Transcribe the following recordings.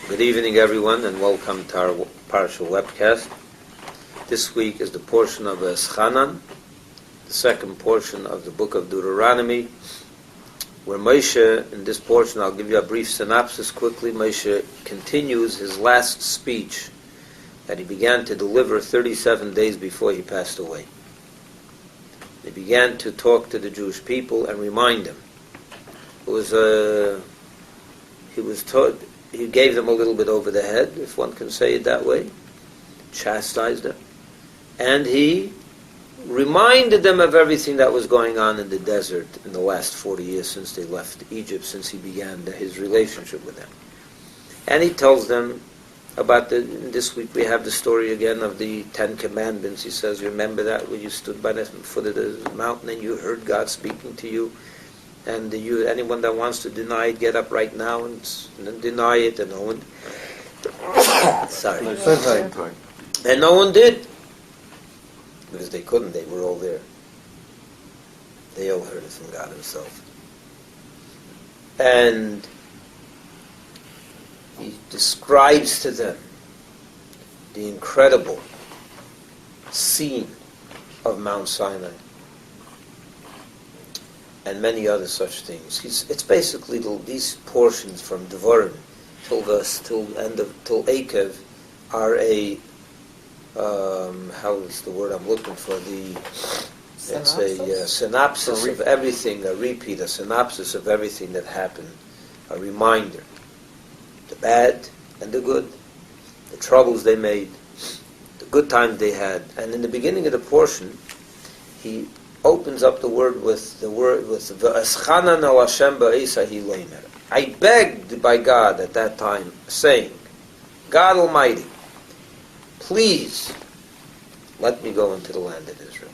Good evening, everyone, and welcome to our Parshah webcast. This week is the portion of Eschanan, the second portion of the book of Deuteronomy, where Moshe, in this portion, I'll give you a brief synopsis quickly. Moshe continues his last speech that he began to deliver 37 days before he passed away. He began to talk to the Jewish people and remind them. He gave them a little bit over the head, if one can say it that way, chastised them, and he reminded them of everything that was going on in the desert in the last 40 years since they left Egypt, since he began his relationship with them. And he tells them about this week we have the story again of the 10 Commandments. He says, remember that when you stood by the foot of the mountain and you heard God speaking to you, and anyone that wants to deny it, get up right now and deny it, and no one and no one did, because they couldn't. They were all there. They all heard it from God himself. And he describes to them the incredible scene of Mount Sinai and many other such things. It's basically these portions from Devarim till Akev are a how is the word I'm looking for? It's a synopsis of everything, a repeat, a synopsis of everything that happened, a reminder, the bad and the good, the troubles they made, the good times they had, and in the beginning of the portion, he opens up the word with V'eschanan al Hashem ba'isa hilemer. I begged by God at that time, saying, God Almighty, please let me go into the land of Israel.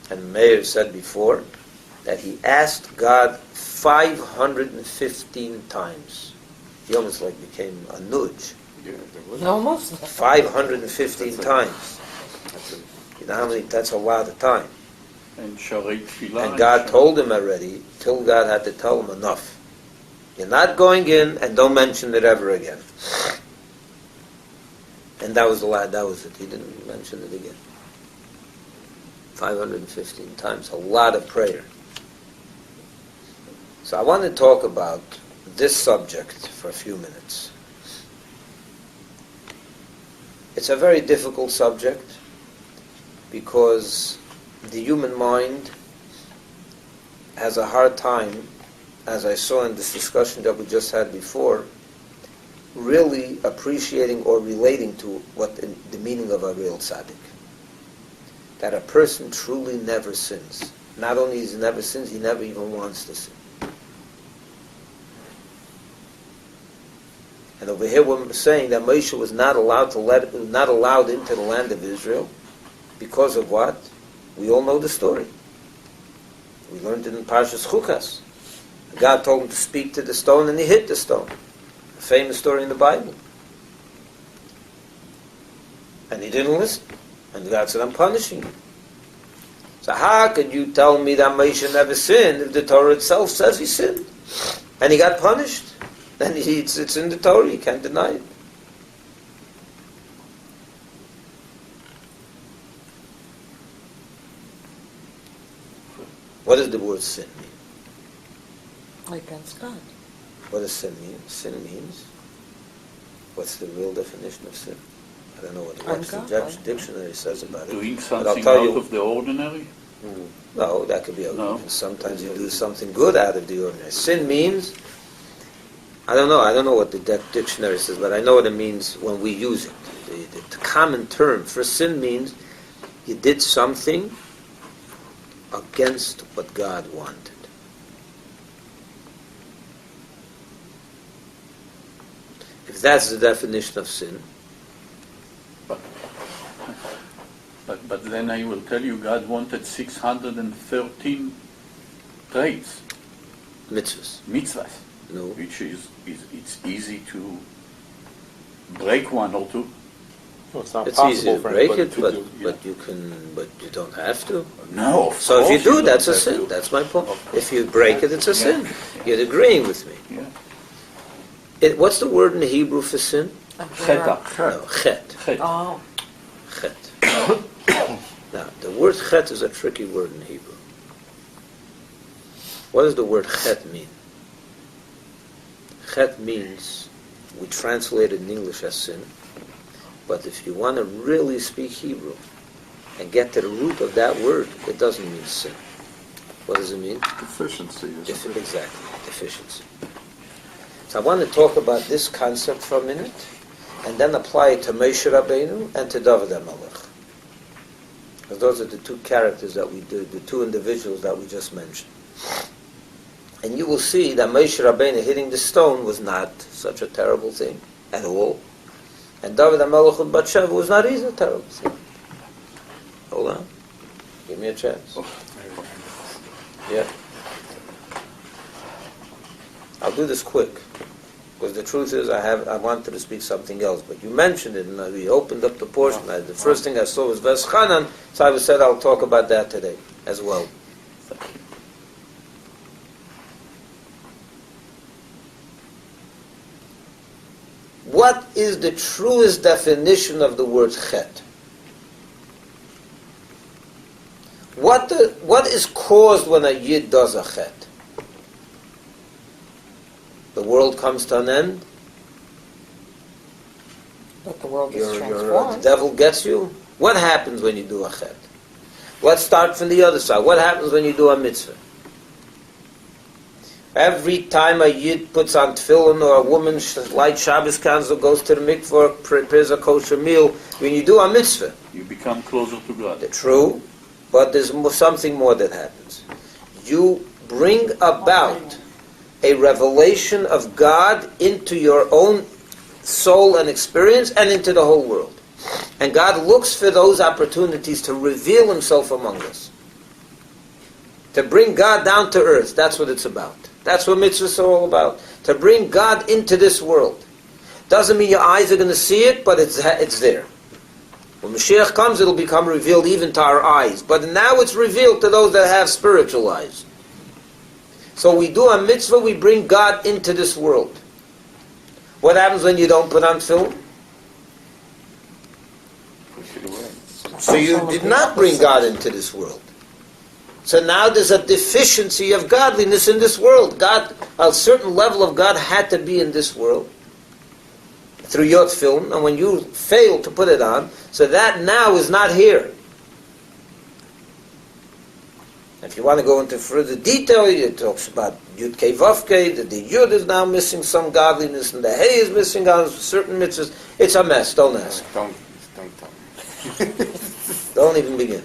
And Meir said before that he asked God 515 times. He almost became a nudge. Almost 515 times. You know how many? That's a lot of time. And God told him already, till God had to tell him enough. You're not going in, and don't mention it ever again. And that was it. He didn't mention it again. 515 times, a lot of prayer. So I want to talk about this subject for a few minutes. It's a very difficult subject, because the human mind has a hard time, as I saw in this discussion that we just had before, really appreciating or relating to what the meaning of a real tzaddik. That a person truly never sins. Not only he never sins, he never even wants to sin. And over here we're saying that Moshe was not allowed into the land of Israel. Because of what? We all know the story. We learned it in Parshas Chukas. God told him to speak to the stone, and he hit the stone. A famous story in the Bible. And he didn't listen. And God said, I'm punishing you. So how could you tell me that Moshe never sinned if the Torah itself says he sinned? And he got punished. And it's in the Torah, you can't deny it. What does the word sin mean? Against God. What does sin mean? Sin means, what's the real definition of sin? I don't know what the dictionary says about it. Doing something out of the ordinary? No, that could be okay. Sometimes you do something good out of the ordinary. Sin means, I don't know what the dictionary says, but I know what it means when we use it. The common term for sin means you did something against what God wanted. If that's the definition of sin. But then I will tell you, God wanted 613 traits. Mitzvahs. No. Which it's easy to break one or two. Well, it's not it's possible easy to for break anybody it, to but do, but you can, but you don't have to. No. So if you do, that's a don't have sin. to. That's my point. If you break it, it's a sin. You're agreeing with me. Yeah. What's the word in Hebrew for sin? Cheta. No, chet. Chet. Oh. Chet. Now, the word chet is a tricky word in Hebrew. What does the word chet mean? Chet means, we translate it in English as sin, but if you want to really speak Hebrew and get to the root of that word, it doesn't mean sin. What does it mean? Deficiency. Exactly, deficiency. So I want to talk about this concept for a minute, and then apply it to Moshe Rabbeinu and to David HaMelech. Because those are the two characters that we do, the two individuals that we just mentioned. And you will see that Moshe Rabbeinu hitting the stone was not such a terrible thing at all. And David HaMelech with Bathsheba was not either a terrible thing. Hold on. Give me a chance. Yeah. I'll do this quick. Because the truth is, I wanted to speak something else, but you mentioned it, and we opened up the portion. The first thing I saw was Veschanan, so I said I'll talk about that today as well. What is the truest definition of the word chet? What is caused when a yid does a chet? The world comes to an end. But the world is The transformed. devil gets you. What happens when you do a chet? Let's start from the other side. What happens when you do a mitzvah? Every time a yid puts on tefillin or a woman lights Shabbos candles or goes to the mikvah, prepares a kosher meal, when you do a mitzvah, You become closer to God. true, but there's something more that happens. You bring about a revelation of God into your own soul and experience and into the whole world. And God looks for those opportunities to reveal himself among us. To bring God down to earth, that's what it's about. That's what mitzvahs are all about. To bring God into this world. Doesn't mean your eyes are going to see it, but it's there. When Mashiach comes, it'll become revealed even to our eyes. But now it's revealed to those that have spiritual eyes. So we do a mitzvah, we bring God into this world. What happens when you don't put on tefillin? Push it away. So you did not bring God into this world. So now there's a deficiency of godliness in this world. God, a certain level of God had to be in this world through your tefillin, and when you fail to put it on, so that now is not here. If you want to go into further detail, it talks about Yud Kei Vav Kei, that the Yud is now missing some godliness, and the Hey is missing godliness, certain mitzvahs. It's a mess, don't ask. Don't tell me. Don't even begin.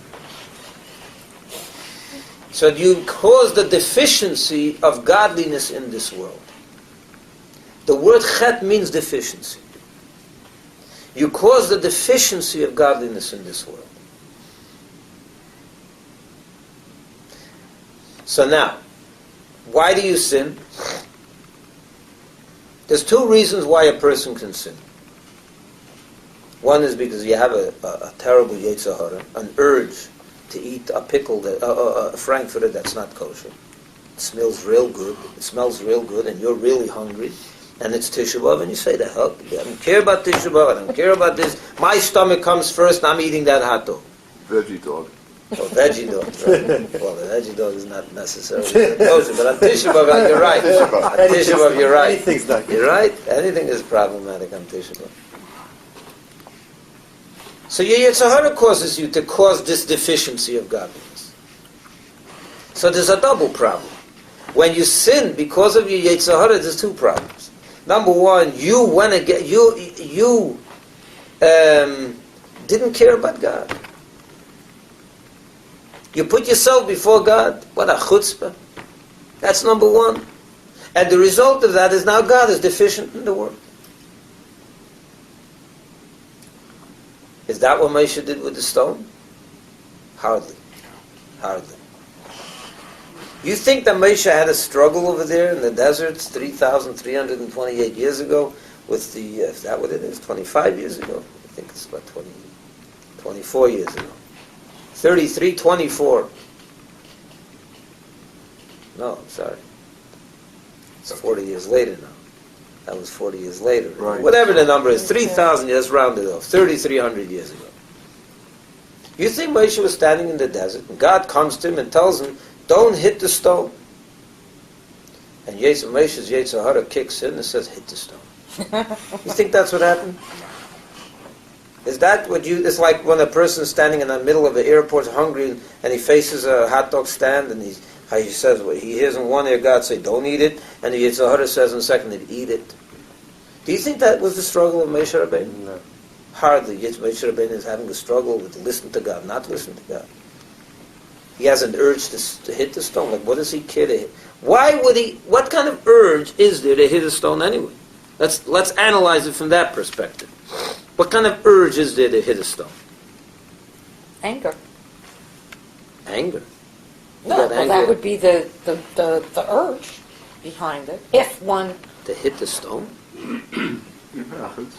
So you cause the deficiency of godliness in this world. The word chet means deficiency. You cause the deficiency of godliness in this world. So now, why do you sin? There's two reasons why a person can sin. One is because you have a terrible yetzer hara, an urge to eat a pickle, a frankfurter that's not kosher. It smells real good, and you're really hungry, and it's Tisha B'Av, and you say, the hell, I don't care about Tisha B'Av, I don't care about this. My stomach comes first, and I'm eating that hot dog. Veggie dog. Oh, veggie dog. Right. Well, the veggie dog is not necessarily kosher, but on Tisha B'Av, you're right. On Tisha B'Av, you're right. Anything's not good. You're right. Anything is problematic on Tisha B'Av. So your yetzer hara causes you to cause this deficiency of godliness. So there's a double problem. When you sin because of your yetzer hara, there's two problems. Number one, you went again. You didn't care about God. You put yourself before God. What a chutzpah. That's number one. And the result of that is now God is deficient in the world. Is that what Moshe did with the stone? Hardly. Hardly. You think that Moshe had a struggle over there in the deserts 3,328 years ago with the, is that what it is, 25 years ago? I think it's about 24 years ago. 33, 24. No, I'm sorry. It's 40 years later now. That was 40 years later. Right. Whatever the number is, 3,000 years, rounded off, 3,300 years ago. You think Moshe was standing in the desert, and God comes to him and tells him, don't hit the stone. And Moshe's Yetzer Hara kicks in and says, hit the stone. You think that's what happened? Is that what you... It's like when a person's standing in the middle of the airport hungry and he faces a hot dog stand and he says, he hears in one ear God say, don't eat it, and the Yetzer Hara says in the second, eat it. Do you think that was the struggle of Moshe Rabbeinu? No. Hardly. Yet Moshe Rabbeinu is having a struggle with listen to God, not listen to God. He has an urge to hit the stone. Like, what does he care to hit? Why would he... What kind of urge is there to hit a stone anyway? Let's analyze it from that perspective. What kind of urge is there to hit a stone? Anger. Anger. No, well, that would be the urge behind it. If one... To hit the stone?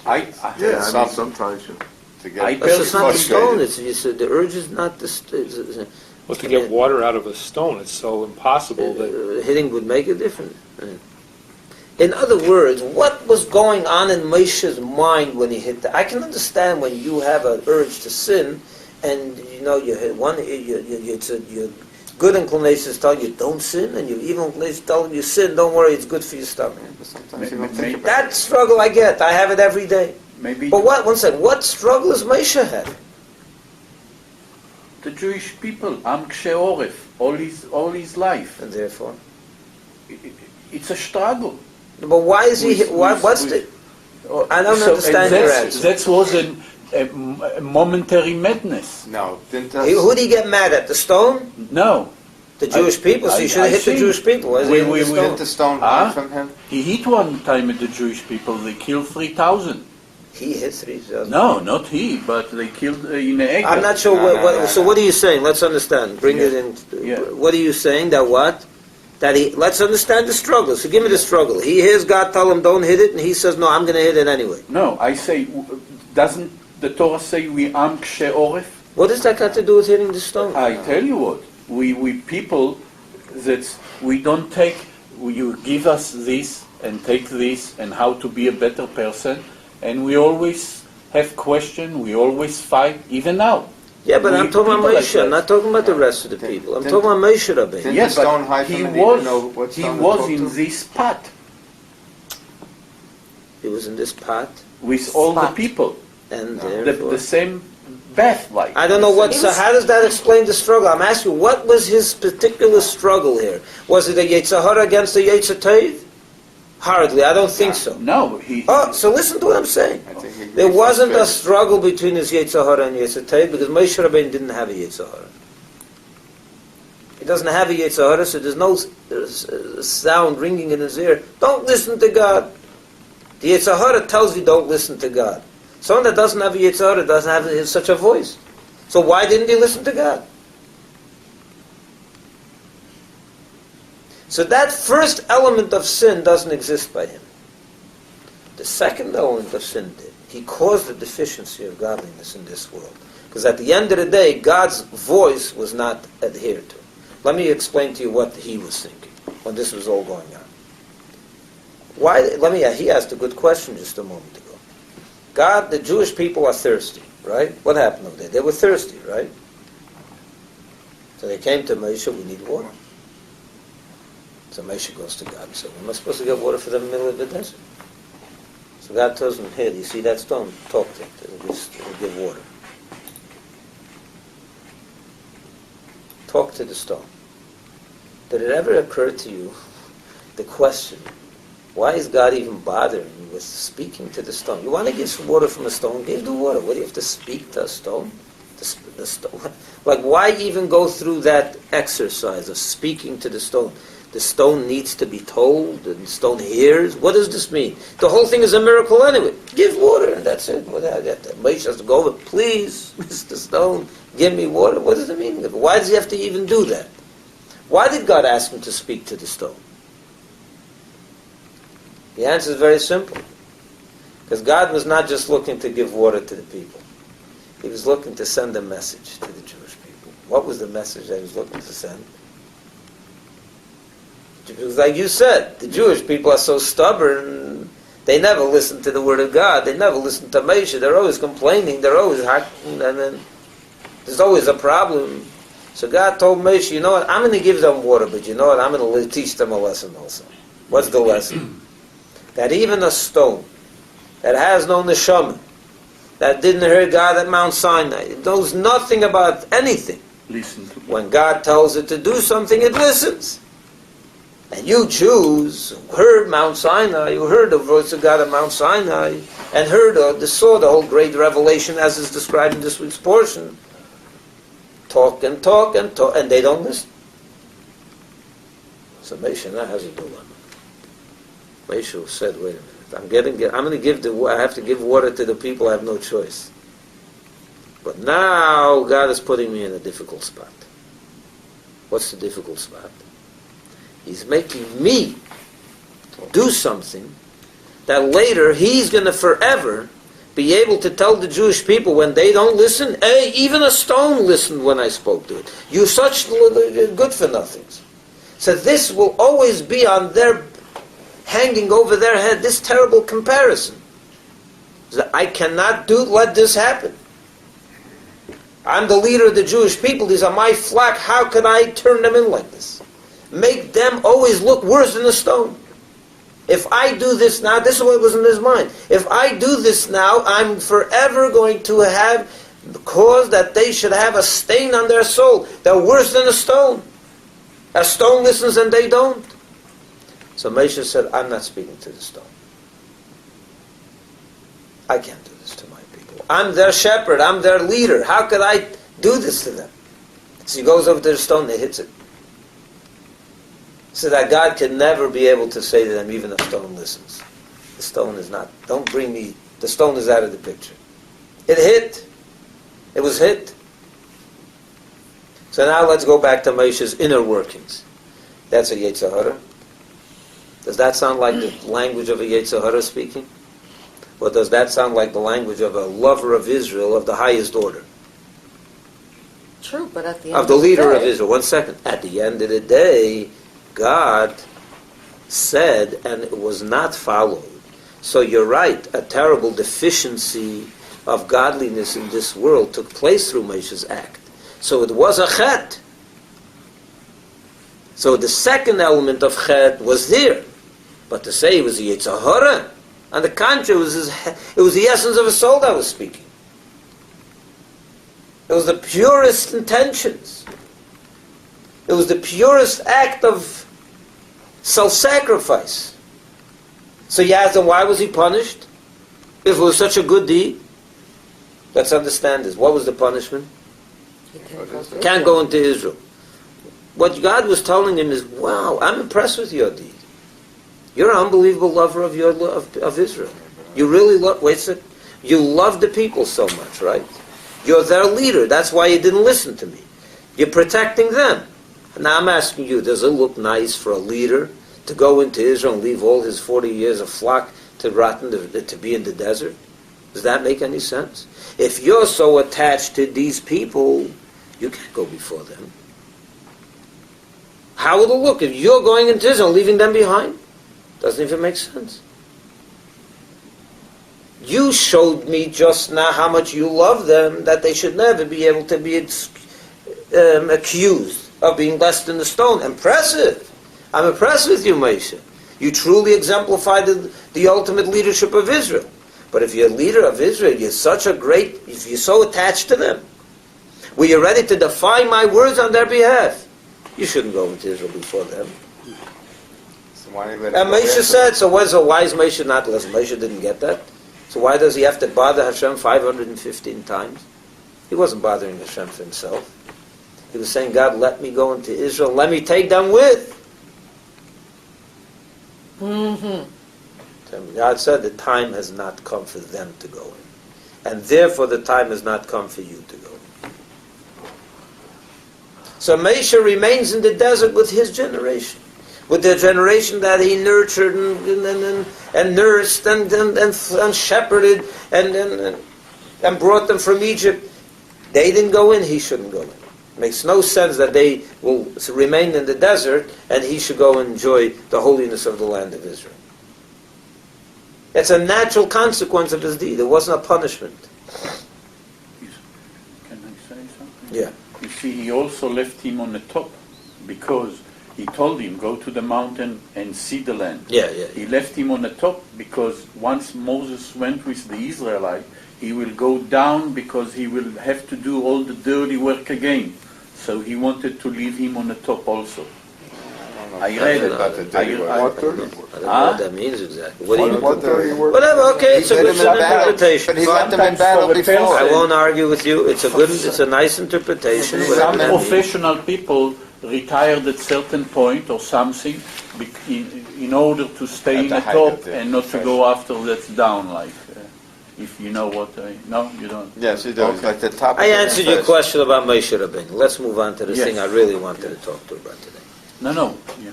I sometimes you... to get It's not the stone. The urge is not the... Well, to get water out of a stone, it's so impossible that... hitting would make a difference. In other words, what was going on in Moshe's mind when he hit that? I can understand when you have an urge to sin, and you hit one. Your good inclinations tell you don't sin, and your evil inclinations tell you sin. Don't worry, it's good for your stomach. But sometimes you don't think about That struggle I get. I have it every day. maybe But one second, what struggle has Moshe had? the Jewish people, Am Kshe Oref, all his life. And therefore, It's a struggle. but why is he? What's the? I don't understand your answer. That was a momentary madness. No, didn't that... Who did he get mad at? The stone? No. The Jewish people? So he should have hit the think Jewish people. Why is he hitting the stone? Didn't the stone hide from him? He hit one time at the Jewish people. They killed 3,000. He hit 3,000. No, not he, but they killed in Egel. I'm not sure. So what are you saying? Let's understand. Bring it in. Yeah. What are you saying? That what? That he. Let's understand the struggle. So give me the struggle. He hears God tell him don't hit it, and he says no, I'm going to hit it anyway. No, I say, doesn't the Torah say we am kshe oref? What does that got to do with hitting the stone? I tell you what, we people that we don't take, you give us this and take this and how to be a better person, and we always have question, we always fight, even now. Yeah, but I'm talking about people like Moshe. I'm that. not talking about the rest of the people. I'm talking about Moshe Rabbeinu. Didn't Yes, the stone but hide he from him? He didn't know was, what he stone was to in talk to? this pot He was in this pot, with all the Spot. people, and the therefore. same bath like. I don't know what. It So was- how does that explain the struggle? I'm asking you, what was his particular struggle here? Was it a Yetzer Hara against the Yetzer Tov? Hardly. I don't think so. No, he. Oh, so listen to what I'm saying. I think he There was wasn't a frustrated. struggle between his Yetzer Hara and Yetzer Tov because Moshe Rabbeinu didn't have a Yetzer Hara. He doesn't have a Yetzer Hara, so there's no sound ringing in his ear. Don't listen to God. The Yetzer Hara tells you don't listen to God. Someone that doesn't have a Yetzer Hara doesn't have such a voice. So why didn't he listen to God? So that first element of sin doesn't exist by him. The second element of sin did. He caused the deficiency of godliness in this world. Because at the end of the day, God's voice was not adhered to. Let me explain to you what he was thinking when this was all going on. He asked a good question just a moment ago. God, the Jewish people are thirsty, right? What happened over there? They were thirsty, right? So they came to Moshe, we need water. So Moshe goes to God and says, we're not supposed to get water for them in the middle of the desert. So God tells him, here, do you see that stone? Talk to it. It'll give water. Talk to the stone. Did it ever occur to you the question, why is God even bothering you with speaking to the stone? You want to give some water from a stone? Give the water. What do you have to speak to a stone? The stone. Like, why even go through that exercise of speaking to the stone? The stone needs to be told, and the stone hears. What does this mean? The whole thing is a miracle anyway. Give water, and that's it. Moshe has to go over, please, Mr. Stone, give me water. What does it mean? Why does he have to even do that? Why did God ask him to speak to the stone? The answer is very simple. Because God was not just looking to give water to the people. He was looking to send a message to the Jewish people. What was the message that he was looking to send? Because like you said, the Jewish people are so stubborn, They never listen to the word of God. They never listen to Moshe. They're always complaining. They're always hacking, and then there's always a problem. So God told Moshe, you know what, I'm going to give them water, but you know what, I'm going to teach them a lesson also. What's the lesson? That even a stone that has no neshama, that didn't hear God at Mount Sinai, it knows nothing about anything. Listen to When God tells it to do something, it listens. And you Jews who heard Mount Sinai, you heard the voice of God at Mount Sinai, and saw the whole great revelation as is described in this week's portion, talk and talk and talk, and they don't listen. So Moshe now has a dilemma. Moshe said, wait a minute, I have to give water to the people, I have no choice. But now God is putting me in a difficult spot. What's the difficult spot? He's making me do something that later He's going to forever be able to tell the Jewish people when they don't listen, hey, even a stone listened when I spoke to it. You're such good for nothings. So this will always be on their, hanging over their head, this terrible comparison. So I cannot let this happen. I'm the leader of the Jewish people. These are my flock. How can I turn them in like this? Make them always look worse than a stone. If I do this now, this is what was in his mind. If I do this now, I'm forever going to have cause that they should have a stain on their soul. They're worse than a stone. A stone listens and they don't. So Moshe said, I'm not speaking to the stone. I can't do this to my people. I'm their shepherd. I'm their leader. How could I do this to them? So he goes over to the stone and he hits it. So that God can never be able to say to them, even a stone listens. The stone is not, don't bring me, the stone is out of the picture. It hit. It was hit. So now let's go back to Moshe's inner workings. That's a Yetzer Hara. Does that sound like the language of a Yetzer Hara speaking? Or does that sound like the language of a lover of Israel of the highest order? True, but at the end of the leader of Israel. 1 second. At the end of the day, God said, and it was not followed. So you're right, a terrible deficiency of godliness in this world took place through Moshe's act. So it was a chet. So the second element of chet was there. But to say it was a Yetzer Hara, on the contrary, it was the essence of his soul that was speaking. It was the purest intentions. It was the purest act of self-sacrifice. So you ask him, why was he punished? If it was such a good deed? Let's understand this. What was the punishment? Can't go into Israel. What God was telling him is, wow, I'm impressed with your deed. You're an unbelievable lover of Israel. You really love, wait a second, you love the people so much, right? You're their leader. That's why you didn't listen to me. You're protecting them. Now I'm asking you, does it look nice for a leader to go into Israel and leave all his 40 years of flock to be in the desert? Does that make any sense? If you're so attached to these people, you can't go before them. How would it look if you're going into Israel and leaving them behind? Doesn't even make sense. You showed me just now how much you love them, that they should never be able to be accused of being less than a stone. Impressive. I'm impressed with you, Moshe. You truly exemplified the ultimate leadership of Israel. But if you're a leader of Israel, if you're so attached to them, were you ready to defy my words on their behalf? You shouldn't go into Israel before them. And Moshe said, so why is Moshe not listening? Moshe didn't get that. So why does he have to bother Hashem 515 times? He wasn't bothering Hashem for himself. He was saying, God, let me go into Israel. Let me take them with. Mm-hmm. God said the time has not come for them to go in. And therefore the time has not come for you to go in. So Moshe remains in the desert with his generation. With the generation that he nurtured and nursed and shepherded and brought them from Egypt. They didn't go in, he shouldn't go in. It makes no sense that they will remain in the desert and he should go and enjoy the holiness of the land of Israel. It's a natural consequence of his deed. It wasn't a punishment. Can I say something? Yeah. You see, he also left him on the top because he told him, go to the mountain and see the land. Yeah. He left him on the top because once Moses went with the Israelite, he will go down because he will have to do all the dirty work again. So he wanted to leave him on the top also. I read it. About the dirty work. I don't know what that means exactly. What do you Whatever. okay, it's a He good led them in battle, interpretation. but he led them in Sometimes battle for the before. I won't argue with you. It's a nice interpretation. Some whatever that means. professional people retired at certain point or something in order to stay At in the the height top of the and not to go after that's down, like, if you know what I... No, you don't? Yes, he does. Okay. Like the top. I of the answered your first. question about Moshe Rabbeinu. Let's move on to the Yes. thing I really wanted to talk to about today. No. Yeah.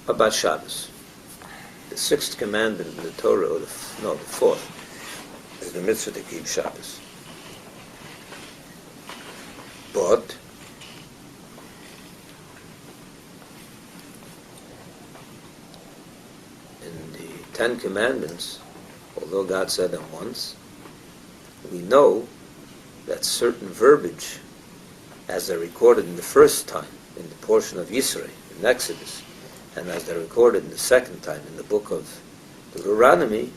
About Shabbos. The sixth commandment in the Torah, or the fourth, is the mitzvah to keep Shabbos. But in the Ten Commandments, although God said them once, we know that certain verbiage, as they're recorded in the first time, in the portion of Yisrael, in Exodus, and as they're recorded in the second time in the book of Deuteronomy,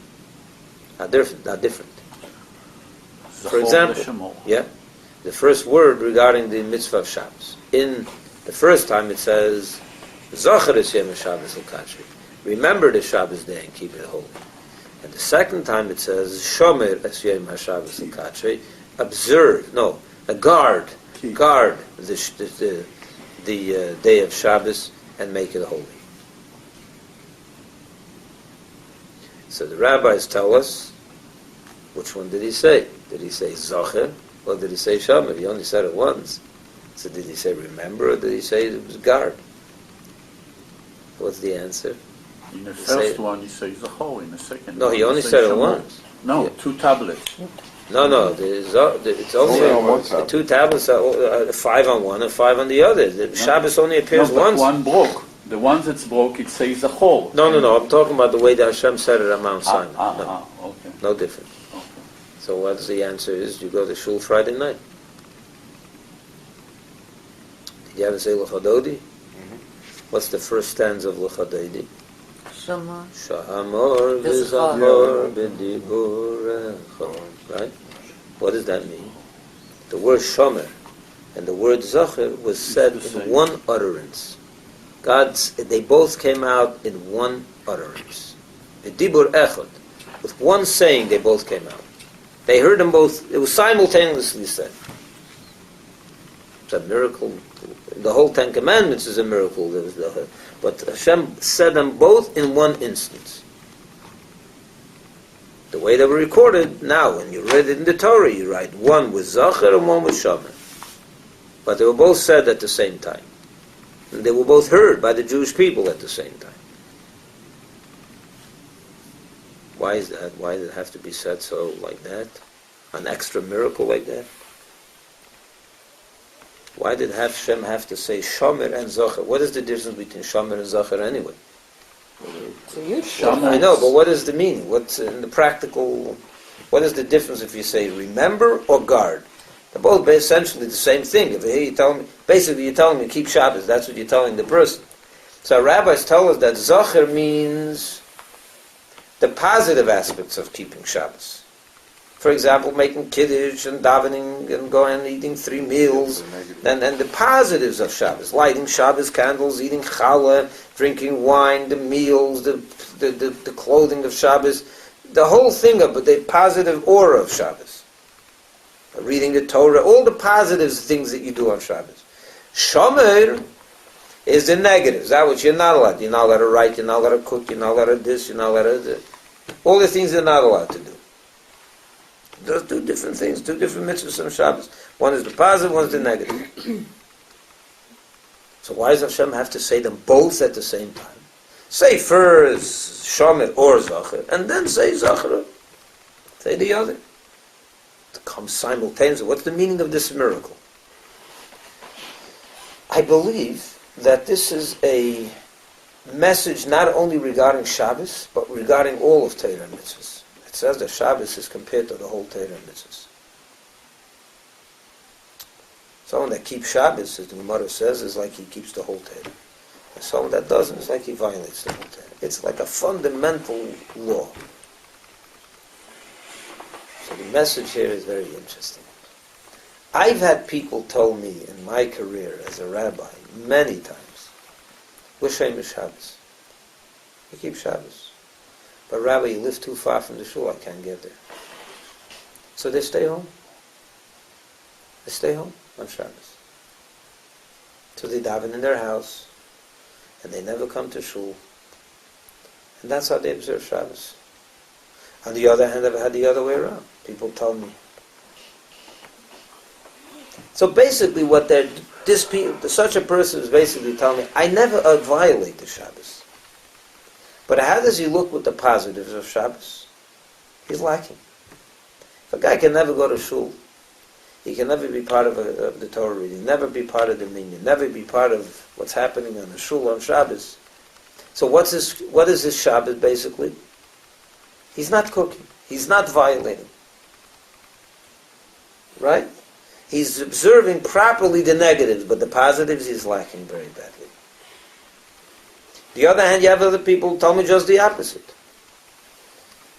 are different. For example, the first word regarding the mitzvah of Shabbos. In the first time it says, Zocher es Yom Shabbos l'katri. Remember the Shabbos day and keep it holy. And the second time it says, Shomer es Yom Shabbos l'katri. Observe, guard the day of Shabbos and make it holy. So the rabbis tell us, which one did he say? Did he say Zocher or did he say Shomer? He only said it once. So did he say remember or did he say it was guard? What's the answer? In the first one he says the whole, in the second No, one he only says said it Shemot. once. No, Yeah. 2 tablets. No, it's only on one the tablet. 2 tablets are 5 on one and 5 on the other. The Shabbos only appears No, but once. one broke. The one that's broke, it says the whole. No, I'm talking about the way that Hashem said it on Mount Sinai. Okay. No different. Okay. So what's the answer is? You go to shul Friday night. Did you ever say L'chadodi? What's the first stanza of L'chadodi? Shema. Sha'amor v'zachor b'diburecha. Right? What does that mean? The word shomer and the word zacher was said in one utterance. They both came out in one utterance. B'dibur echad. With one saying, they both came out. They heard them both. It was simultaneously said. It's a miracle. The whole Ten Commandments is a miracle. But Hashem said them both in one instance. The way they were recorded, now when you read it in the Torah, you write one with Zacher and one with Shomer. But they were both said at the same time. And they were both heard by the Jewish people at the same time. Why is that? Why did it have to be said so like that? An extra miracle like that? Why did Hashem have to say Shomer and Zacher? What is the difference between Shomer and Zacher anyway? So you I know, but what is the meaning? What's in the practical? What is the difference if you say remember or guard? They're both essentially the same thing. If you tell me, basically you're telling me keep Shabbos. That's what you're telling the person. So our rabbis tell us that Zacher means the positive aspects of keeping Shabbos. For example, making kiddush and davening and going and eating 3 meals, and the positives of Shabbos, lighting Shabbos candles, eating challah, drinking wine, the meals, the clothing of Shabbos, the whole thing of the positive aura of Shabbos. Reading the Torah, all the positive things that you do on Shabbos. Shomer is the negatives. That which you're not allowed. You're not allowed to write, you're not allowed to cook, you're not allowed to this, you're not allowed to that. All the things you're not allowed to do. Those 2 different things, 2 different mitzvahs on Shabbos. One is the positive, one is the negative. So why does Hashem have to say them both at the same time? Say first Shomer or Zacher, and then say Zacher. Say the other. It comes simultaneously. What's the meaning of this miracle? I believe that this is message not only regarding Shabbos, but regarding all of Torah and mitzvahs. It says that Shabbos is compared to the whole Torah and mitzvahs. Someone that keeps Shabbos, as the Gemara says, is like he keeps the whole Torah. And someone that doesn't is like he violates the whole Torah. It's like a fundamental law. So the message here is very interesting. I've had people tell me in my career as a rabbi many times, we're Shemesh Shabbos. We keep Shabbos. But Rabbi, you live too far from the shul, I can't get there. So they stay home. They stay home on Shabbos. So they daven in their house, and they never come to shul. And that's how they observe Shabbos. On the other hand, I've had the other way around. People tell me. So basically such a person is basically telling me, I never violate the Shabbos. But how does he look with the positives of Shabbos? He's lacking. If a guy can never go to shul, he can never be part of the Torah reading, never be part of the minyan, never be part of what's happening on the shul on Shabbos. So what is his Shabbos basically? He's not cooking. He's not violating. Right? He's observing properly the negatives, but the positives he's lacking very badly. The other hand, you have other people who tell me just the opposite.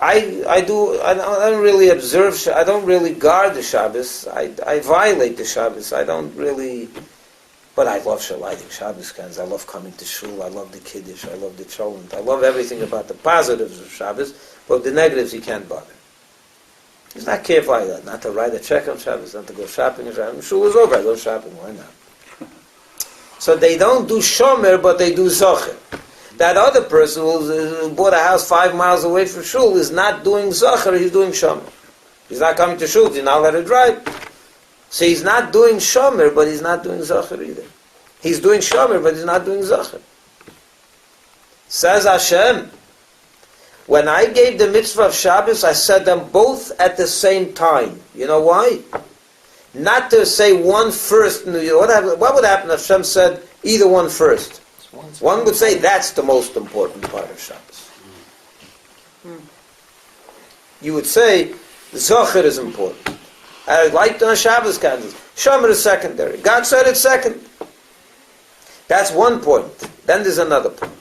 I don't really observe, I don't really guard the Shabbos. I violate the Shabbos. I don't really, but I love lighting Shabbos candles. I love coming to shul. I love the Kiddush. I love the Cholent. I love everything about the positives of Shabbos, but the negatives he can't bother. He's not careful either, not to write a check on Shabbos, not to go shopping on Shabbos. Shul is over, I go shopping, why not? So they don't do shomer, but they do zocher. That other person who bought a house 5 miles away from shul is not doing zocher, he's doing shomer. He's not coming to shul, he's not let it drive. So he's not doing shomer, but he's not doing zocher either. He's doing shomer, but he's not doing zocher. Says Hashem, when I gave the mitzvah of Shabbos, I said them both at the same time. You know why? Not to say one first. What would happen if Hashem said either one first? One would say that's the most important part of Shabbos. You would say the Zocher is important. I like the Shabbos candles. Shomer is secondary. God said it's second. That's one point. Then there's another point.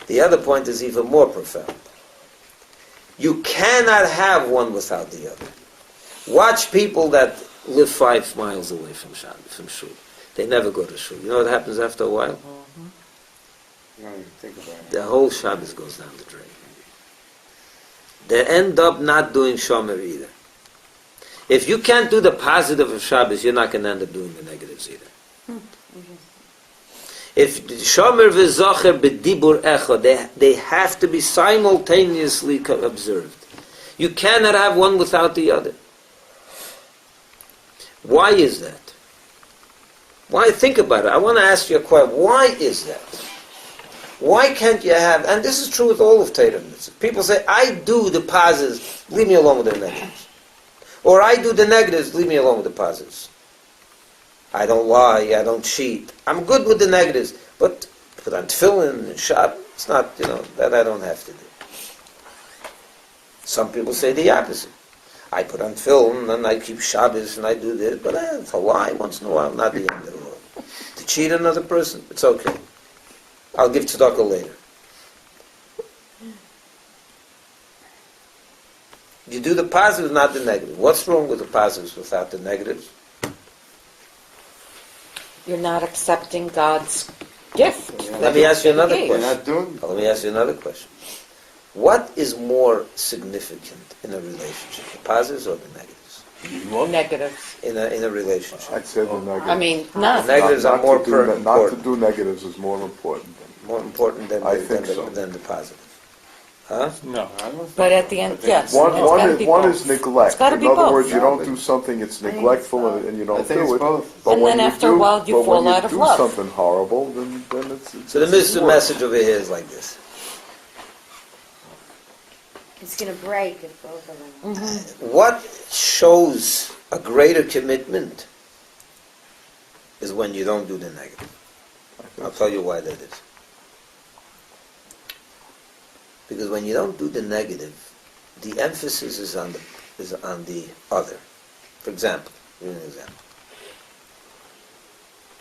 The other point is even more profound. You cannot have one without the other. Watch people that live 5 miles away from shul. They never go to shul. You know what happens after a while? You don't even think about it. The whole Shabbos goes down the drain. They end up not doing shomer either. If you can't do the positive of Shabbos, you're not going to end up doing the negatives either. If shomer v'zocher b'dibur echad, they have to be simultaneously observed. You cannot have one without the other. Why is that? Why? Think about it. I want to ask you a question. Why is that? Why can't you have, and this is true with all of Torah mitzvahs. People say, I do the positives, leave me alone with the negatives. Or I do the negatives, leave me alone with the positives. I don't lie, I don't cheat. I'm good with the negatives, but put on tefillin and shop, it's not, that I don't have to do. Some people say the opposite. I put on tefillin and I keep Shabbos and I do this, but it's a lie once in a while, not the end of the world. To cheat another person, it's okay. I'll give tzedakah later. You do the positives, not the negative. What's wrong with the positives without the negatives? You're not accepting God's gift. Let me ask you another question. Let me ask you another question. What is more significant in a relationship, the positives or the negatives? Negatives. In a relationship. I'd say the negatives. I mean, none. The negatives are more important. Not to do negatives is more important. More important than the positive. Huh? No. But at the end, yes. One is neglect. It's got to be In other both. words, you don't do something, it's neglectful and you don't do it. Both. But And when then you after a while you fall out of love. But when you do something horrible, then it's So the message over here is like this. It's going to break if both of them. What shows a greater commitment is when you don't do the negative. I'll tell you why that is. Because when you don't do the negative, the emphasis is on the other. For example, give me an example.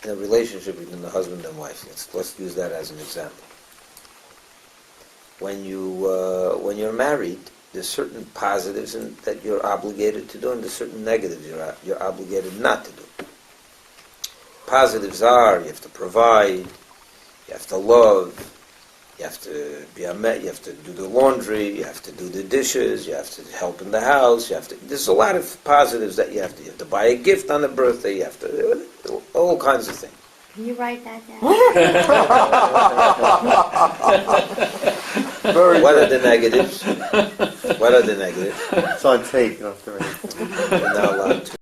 In a relationship between the husband and wife, let's use that as an example. When you're married, there's certain positives that you're obligated to do, and there's certain negatives you're obligated not to do. Positives are you have to provide, you have to love, you have to be you have to do the laundry, you have to do the dishes, you have to help in the house, there's a lot of positives that you have to buy a gift on the birthday, you have to all kinds of things. Can you write that down? What are the negatives? What are the negatives? It's on tape, you don't have to write it. You're not allowed to.